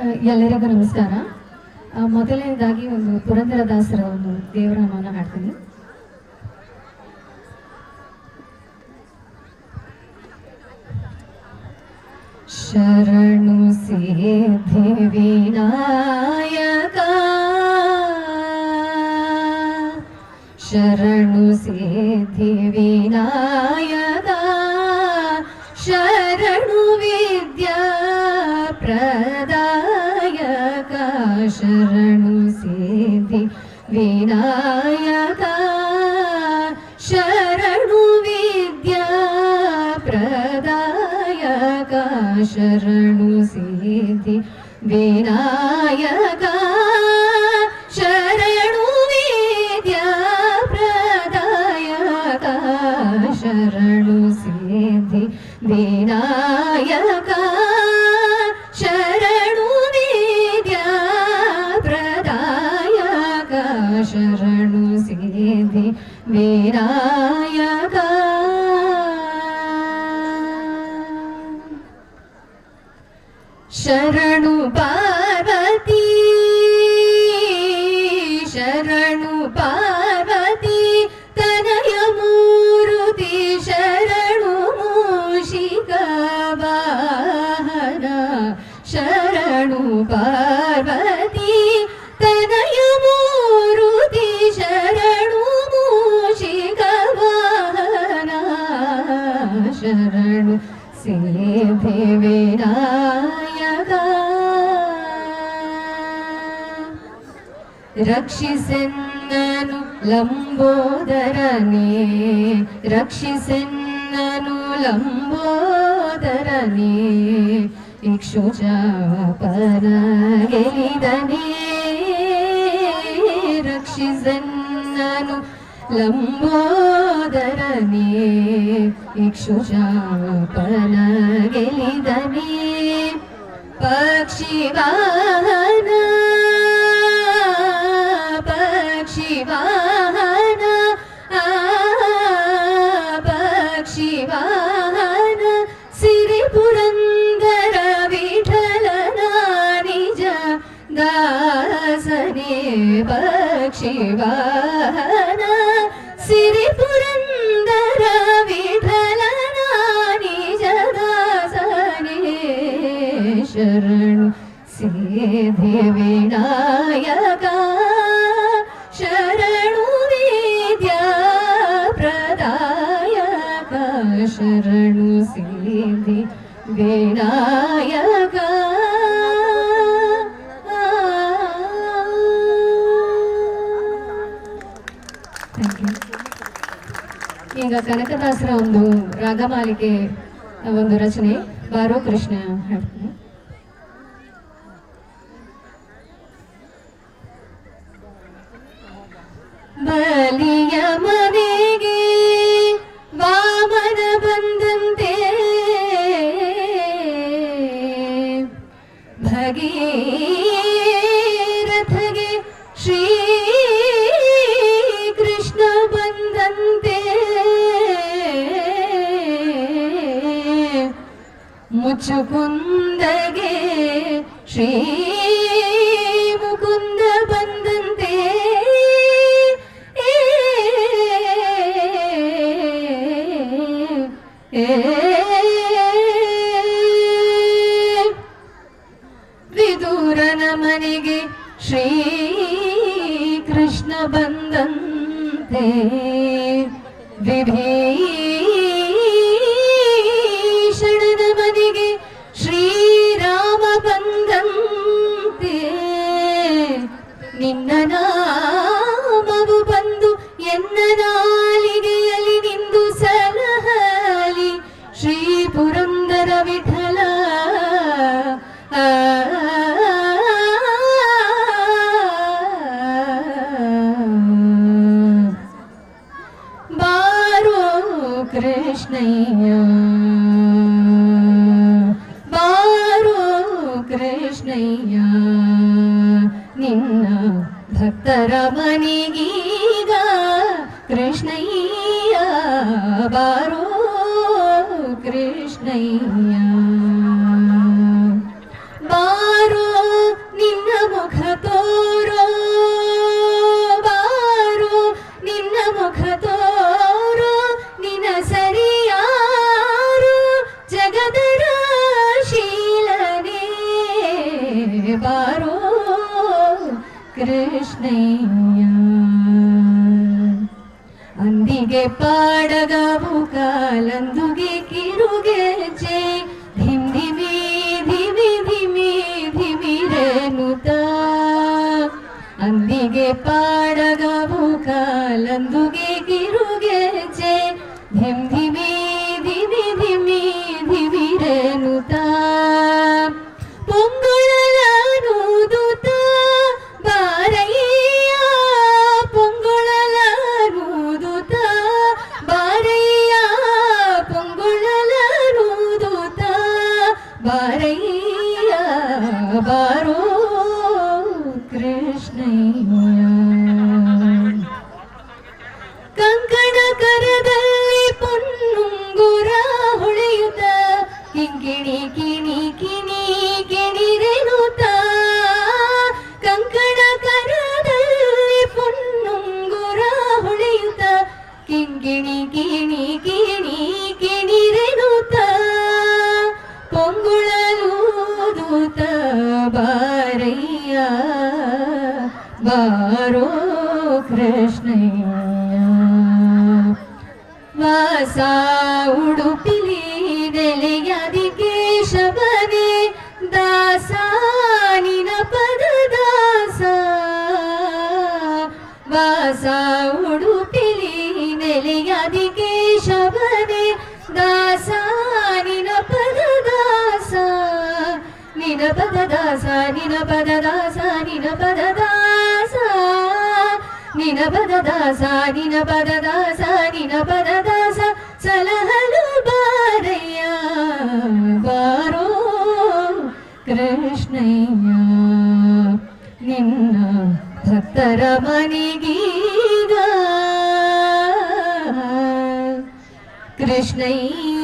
ಎಲ್ಲರಿಗೂ ನಮಸ್ಕಾರ. ಮೊದಲನೇದಾಗಿ ಒಂದು ಪುರಂದರದಾಸರ ಒಂದು ದೇವರಾಮನ ಹಾಡ್ತೀನಿ. ಶರಣು ಸಿದ್ಧಿ ವಿನಾಯಕ, ಶರಣು ಸಿದ್ಧಿ ವಿನಾಯಕ, ಶರಣು ವಿದ್ಯಾ ಪ್ರದಾಯಕ, ಶರಣು ಸಿದ್ಧಿ ವಿನಾಯಕ, ಶರಣು ವಿದ್ಯಾ ಪ್ರದಾಯಕ, ಶರಣು ಸಿದ್ಧಿ ವಿನಾಯಕ, ಶರಣು ವಿದ್ಯಾ ಪ್ರದಾಯಕ, ಶರಣು ಸಿದ್ಧಿ ವಿನಾಯಕ, ಶರಣು ವಿದ್ಯಾ ಪ್ರದಾಯಕ, ಶರಣು ಸಿದ್ಧಿ ವಿನಾಯಕ. ಶರಣು ಪಾರ್ವತಿ, ಶರಣು ಪಾರ್ವತಿ ತನಯ ಮೂರುತಿ, ಶರಣು ಮೂಷಿಕ ವಾಹನ, ಶರಣು ಪಾರ್ವತಿ ತನಯ ಮೂರುತಿ, ಶರಣು ಮೂಷಿಕ ವಾಹನ, ಶರಣು ಸಿದ್ಧಿ ವಿನಾಯಕ. ರಕ್ಷಿಸೆನ್ನನು ಲಂಬೋದರನೇ, ರಕ್ಷಿಸೆನ್ನನು ಲಂಬೋದರನೇ, ಇಕ್ಷುಚಾಪನ ಗೆಲಿದನೇ, ರಕ್ಷಿಸೆನ್ನನು ಲಂಬೋದರನೇ, ಇಕ್ಷುಚಾಪನ ಗೆಲಿದನೇ, ಪಕ್ಷಿವಾಹನ, ಪಕ್ಷಿವಾಹನ, ಪಕ್ಷಿವಾಹನ, ಸಿರಿ ಪುರಂದರ ವಿಠಲನ ನಿಜ ದಾಸನೇ, ಪಕ್ಷಿವಾಹನ, ಸಿರಿ ಪುರಂದರ ವಿಠಲನ ನಿಜ ದಾಸನೇ, ಶರಣು ಸಿದ್ಧಿ ವಿನಾಯಕ, ಶರಣು ವಿದ್ಯಾ ಪ್ರದಾಯಕ, ಶರಣು ಸಿದ್ಧಿ ವಿನಾಯಕ. ಈಗ ಕನಕದಾಸರ ಒಂದು ರಾಗಮಾಲಿಕೆ ಒಂದು ರಚನೆ ಬಾರೋ ಕೃಷ್ಣ ಹಾಡ್ತೀನಿ. ಬಲಿಯ ಮನೆಗೆ ವಾಮನ ಬಂದಂತೆ, ಭಗೀರಥಗೆ ಶ್ರೀ ಕೃಷ್ಣ ಬಂದಂತೆ, ಮುಚುಕುಂದಗೆ ಶ್ರೀ ಮುಕುಂದ ಬಂದಂತೆ, ವಿದೂರನ ಮನೆಗೆ ಶ್ರೀ ಕೃಷ್ಣ ಬಂದಂತೆ, ವಿಭೀಷಣನ ಮನೆಗೆ ಶ್ರೀರಾಮ ಬಂದಂತೆ, ನಿನ್ನ ನಾಮವು ಬಂದು ಎನ್ನ ನಾಲಿಗೆಯಲ್ಲಿ ನಿಂದು ಸಲಹಲಿ, ಶ್ರೀ ಪುರಂದರ ವಿಠಲ ಬಾರೋ ಕೃಷ್ಣಯ್ಯ, ಬಾರೋ ಕೃಷ್ಣಯ್ಯ, ನಿನ್ನ ಭಕ್ತರ ಮನೆಗೀಗ ಕೃಷ್ಣಯ್ಯ, ಬಾರೋ ಕೃಷ್ಣಯ್ಯ, ಬಾರೋ ಕೃಷ್ಣಯ್ಯ ಅಂದಿಗೆ ಪಾಡಗವು ಕಾಲಂದುಗೆ ಕಿರುಗೆಜೆ ಧಿಮ್ ಧಿಮಿ ಧಿಮಿ ಧಿಮಿ ಧಿಮಿರೇನುತ ಅಂದಿಗೆ ಪಾಡಗವು ಕಾಲಂದುಗೆ ಕಿರುಗೆಜೆ ಧಿಮ್ ಧಿಮಿ ಧಿಮಿ ಧಿಮಿ ಧಿಮಿರೇನುತ ಪೊಂಗುಳಲನುದುತ ಬಾರಯ್ಯ ಪೊಂಗುಳಲನುದುತ ಬಾರಯ್ಯ ಪೊಂಗುಳಲನುದುತ ಬಾರಯ್ಯ ಬಾರೋ ಕೃಷ್ಣಯ್ಯ ಕಂಕಣ ಕರದಲ್ಲಿ ಪೊನ್ನುಂಗುರ ಹೊಳೆಯುತ್ತ ಕಿಂಕಿಣಿ ಕಿಣಿ ಕಿಣಿ ಕಿಣಿರೆನುತ ಕಂಕಣ ಕರದಲ್ಲಿ ಪೊನ್ನುಂಗುರ ಹೊಳೆಯುತ್ತ ಕಿಂಕಿಣಿ ಕಿಣಿ ಕಿಣಿ ಕಿಣಿರೆನುತ ಪೊಂಗುಳಲೂದೂತ ಬಾರಯ್ಯ ಬಾರೋ ಕೃಷ್ಣಯ್ಯ ವಾಸ ಉಡುಪಿಲಿ ನೆಲೆಯದಿ ಕೇಶವನೇ ದಾಸ ನಿನ ಪದ ದಾಸ ವಾಸ ಉಡುಪಿಲಿ ನೆಲೆಯದಿ ಕೇಶವನೇ ದಾಸ ನಿನ ಪದ ದಾಸ ನಿನ ಪದ ದಾಸ ನಿನ ಪದ ದಾಸ ನಿನ ಪದ ದಾಸ ನಿನ ಪದ ದಾಸ ನಿನ ಪದ ದಾಸ ನಿನ ಪದ ದಾಸ ಸಲಹಲು ಬಾರಯ್ಯ ಬಾರೋ ಕೃಷ್ಣಯ್ಯ ನಿನ್ನ ಭಕ್ತರ ಮನೆಗೀಗ ಕೃಷ್ಣಯ್ಯ